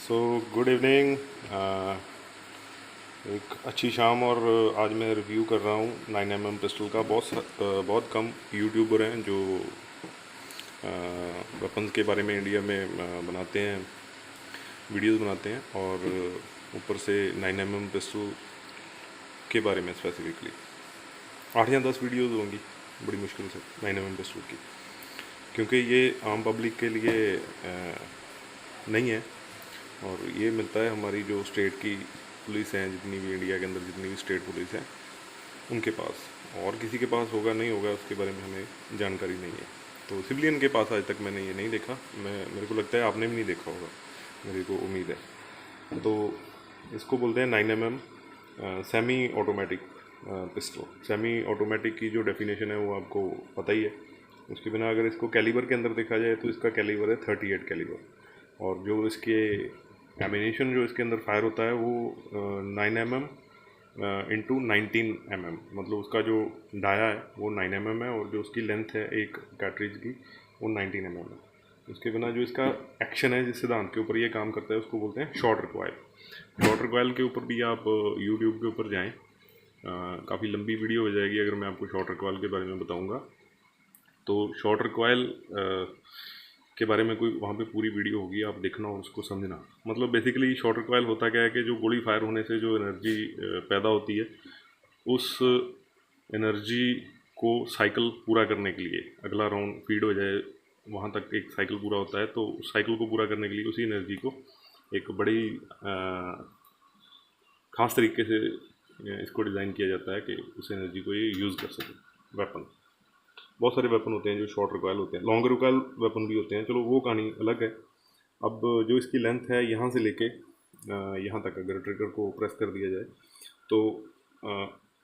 So good evening. एक अच्छी शाम। और आज मैं रिव्यू कर रहा हूँ 9mm पिस्टल का। बहुत कम यूट्यूबर हैं जो वेपन्स के बारे में इंडिया में बनाते हैं, वीडियोस बनाते हैं, और ऊपर से 9mm पिस्टल के बारे में स्पेसिफिकली 8 या 10 वीडियोस होंगी बड़ी मुश्किल से 9mm पिस्टल की, क्योंकि ये आम पब्लिक के लिए नहीं है। और ये मिलता है हमारी जो स्टेट की पुलिस हैं, जितनी भी इंडिया के अंदर जितनी भी स्टेट पुलिस हैं उनके पास। और किसी के पास होगा नहीं होगा उसके बारे में हमें जानकारी नहीं है। तो सिविलियन के पास आज तक मैंने ये नहीं देखा। मेरे को लगता है आपने भी नहीं देखा होगा, मेरे को उम्मीद है। तो इसको बोलते हैं 9mm semi automatic pistol. Semi automatic की जो डेफिनेशन है वो आपको पता ही है। उसके बिना अगर इसको कैलिबर के अंदर देखा जाए तो इसका कैलिबर है 38 कैलिबर। और जो इसके एमिनेशन जो इसके अंदर फायर होता है वो 9mm इंटू 19mm, मतलब उसका जो डाया है वो 9mm है, और जो उसकी लेंथ है एक कैट्रिज की वो 19mm है। उसके बिना जो इसका एक्शन है, जिस सिद्धांत के ऊपर ये काम करता है, उसको बोलते हैं शॉर्ट रिकॉयल। शॉर्ट रिकॉयल के ऊपर भी आप यूट्यूब के ऊपर जाएँ, काफ़ी लंबी वीडियो हो जाएगी अगर मैं आपको शॉर्ट रिकॉयल के बारे में बताऊँगा। तो शॉर्ट रिकॉयल के बारे में कोई वहाँ पे पूरी वीडियो होगी, आप देखना और उसको समझना। मतलब बेसिकली शॉर्ट रिकॉयल होता क्या है कि जो गोली फायर होने से जो एनर्जी पैदा होती है, उस एनर्जी को साइकिल पूरा करने के लिए, अगला राउंड फीड हो जाए वहाँ तक एक साइकिल पूरा होता है, तो उस साइकिल को पूरा करने के लिए उसी एनर्जी को एक बड़ी ख़ास तरीके से इसको डिज़ाइन किया जाता है कि उस एनर्जी को ये यूज़ कर सके। वेपन, बहुत सारे वेपन होते हैं जो शॉर्ट रिकॉयल होते हैं, लॉन्ग रिकॉयल वेपन भी होते हैं, चलो वो कहानी अलग है। अब जो इसकी लेंथ है यहाँ से लेके यहाँ तक अगर ट्रिगर को प्रेस कर दिया जाए तो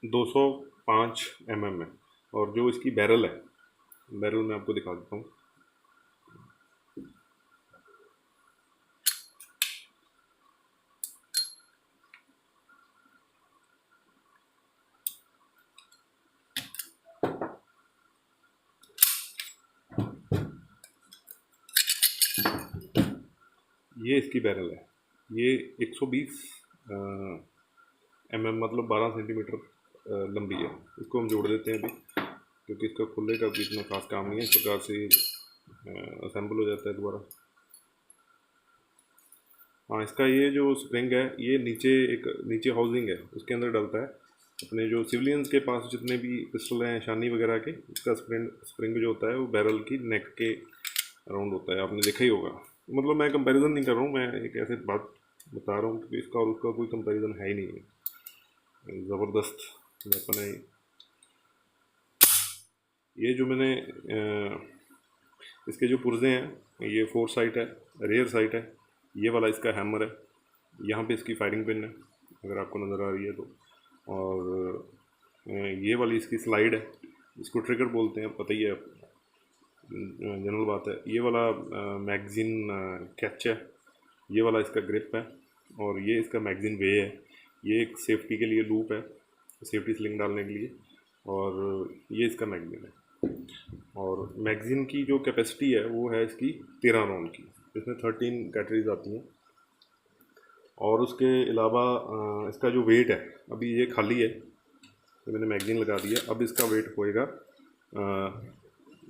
205 mm है। और जो इसकी बैरल है, बैरल मैं आपको दिखा देता हूँ। ये इसकी बैरल है, ये 120 mm, मतलब 12 सेंटीमीटर लंबी है। इसको हम जोड़ देते हैं अभी, क्योंकि इसका खुले का भी इतना खास काम नहीं है। इस प्रकार से असेंबल हो जाता है दोबारा। हाँ, इसका ये जो स्प्रिंग है ये नीचे हाउसिंग है, उसके अंदर डलता है। अपने जो सिविलियंस के पास जितने भी पिस्टल हैं शानी वगैरह के, इसका स्प्रिंग जो होता है वो बैरल की नेक के अराउंड होता है, आपने देखा ही होगा। मतलब मैं कंपैरिजन नहीं कर रहा हूँ, मैं एक ऐसे बात बता रहा हूँ कि इसका और उसका कोई कंपैरिजन है ही नहीं है। ज़बरदस्त वेपन है ये। जो मैंने इसके जो पुर्जे हैं, ये 4 साइट है, रेयर साइट है। ये वाला इसका हैमर है, यहाँ पे इसकी फायरिंग पिन है अगर आपको नज़र आ रही है तो। और ये वाली इसकी स्लाइड है, इसको ट्रिगर बोलते हैं, पता ही है, जनरल बात है। ये वाला मैगज़ीन कैच है, ये वाला इसका ग्रिप है, और ये इसका मैगज़ीन वे है। ये एक सेफ्टी के लिए लूप है, सेफ्टी स्लिंग डालने के लिए। और ये इसका मैगज़ीन है। और मैगज़ीन की जो कैपेसिटी है वो है इसकी 13 राउंड की। इसमें 13 कैटरीज आती हैं। और उसके अलावा इसका जो वेट है, अभी ये खाली है तो मैंने मैगज़ीन लगा दिया, अब इसका वेट होएगा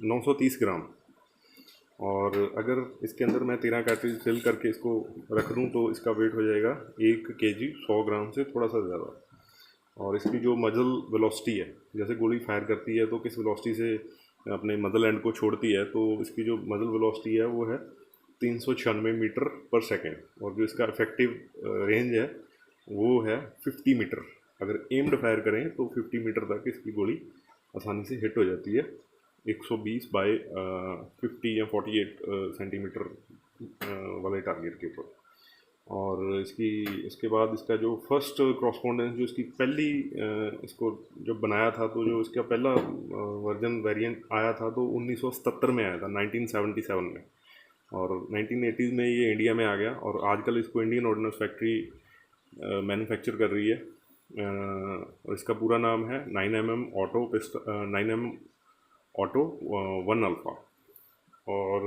930 ग्राम। और अगर इसके अंदर मैं 13 कैटरीज फिल करके इसको रख दूँ तो इसका वेट हो जाएगा 1 kg 100 ग्राम से थोड़ा सा ज़्यादा। और इसकी जो मजल वेलोसिटी है, जैसे गोली फायर करती है तो किस वेलोसिटी से अपने मजल एंड को छोड़ती है, तो इसकी जो मजल वेलोसिटी है वो है 396 मीटर पर सेकेंड। और जो इसका इफेक्टिव रेंज है वो है 50 मीटर। अगर एम्ड फायर करें तो 50 मीटर तक इसकी गोली आसानी से हिट हो जाती है 120 बाई 50 या 48 सेंटीमीटर वाले टारगेट के ऊपर। और इसके बाद इसका जो फर्स्ट क्रॉसपोंडेंस, जो इसकी पहली इसको जब बनाया था, तो जो इसका पहला वर्जन वेरिएंट आया था तो 1977 में आया था, 1977 में। और 1980s में ये इंडिया में आ गया, और आजकल इसको इंडियन ऑर्डिनेंस फैक्ट्री मैन्युफैक्चर कर रही है। और इसका पूरा नाम है 9mm auto 9mm auto 1 alpha. और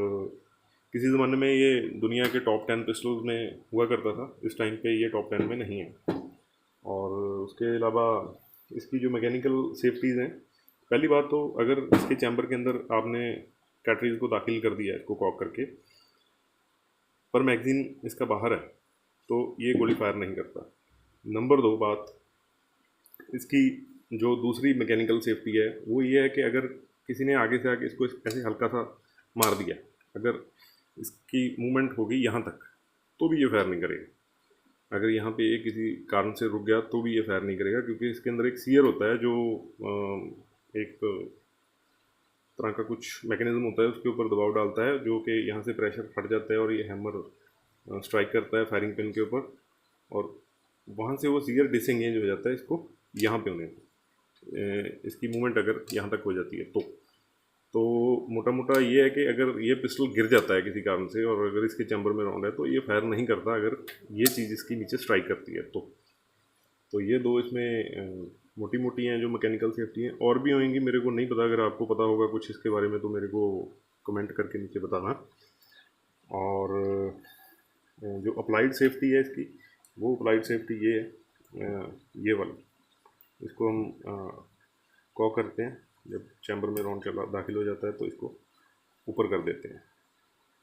किसी ज़माने में ये दुनिया के टॉप 10 पिस्टल्स में हुआ करता था, इस टाइम पे ये टॉप 10 में नहीं है। और उसके अलावा इसकी जो मैकेनिकल सेफ्टीज़ हैं, पहली बात तो अगर इसके चैम्बर के अंदर आपने कैटरीज को दाखिल कर दिया है इसको कॉक करके, पर मैगज़ीन इसका बाहर है, तो ये गोली फायर नहीं करता। नंबर 2 बात, इसकी जो दूसरी मैकेनिकल सेफ्टी है वो ये है कि अगर किसी ने आगे से आके इसको ऐसे हल्का सा मार दिया, अगर इसकी मूवमेंट होगी यहाँ तक, तो भी ये फायर नहीं करेगा। अगर यहाँ पे ये किसी कारण से रुक गया तो भी ये फायर नहीं करेगा, क्योंकि इसके अंदर एक सीयर होता है जो एक तरह का कुछ मैकेनिज्म होता है, उसके ऊपर दबाव डालता है, जो कि यहाँ से प्रेशर फट जाता है और ये हैमर स्ट्राइक करता है फायरिंग पिन के ऊपर, और वहाँ से वो सीयर डिसएंगेज हो जाता है इसको यहाँ पे होने इसकी मूवमेंट अगर यहाँ तक हो जाती है तो मोटा मोटा ये है कि अगर ये पिस्टल गिर जाता है किसी कारण से और अगर इसके चैम्बर में राउंड है तो ये फायर नहीं करता, अगर ये चीज़ इसकी नीचे स्ट्राइक करती है तो ये दो इसमें मोटी मोटी हैं जो मैकेनिकल सेफ्टी हैं। और भी होंगी, मेरे को नहीं पता, अगर आपको पता होगा कुछ इसके बारे में तो मेरे को कमेंट करके नीचे बताना। और जो अप्लाइड सेफ्टी है इसकी, वो अप्लाइड सेफ्टी ये है, ये वाली, इसको हम कॉक करते हैं, जब चैम्बर में राउंड चला दाखिल हो जाता है तो इसको ऊपर कर देते हैं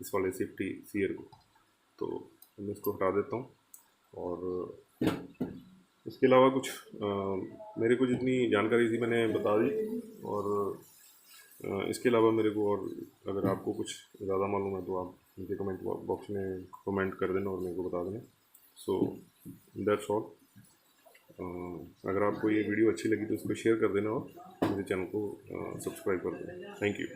इस वाले सेफ्टी सीयर को। तो मैं इसको हटा देता हूँ। और इसके अलावा कुछ मेरे को जितनी जानकारी थी मैंने बता दी, और इसके अलावा मेरे को, और अगर आपको कुछ ज़्यादा मालूम है तो आप मुझे कमेंट बॉक्स में कमेंट कर देना और मेरे को बता देना। So that's all. अगर आपको ये वीडियो अच्छी लगी तो इसको शेयर कर देना और मेरे चैनल को सब्सक्राइब कर देना। Thank you.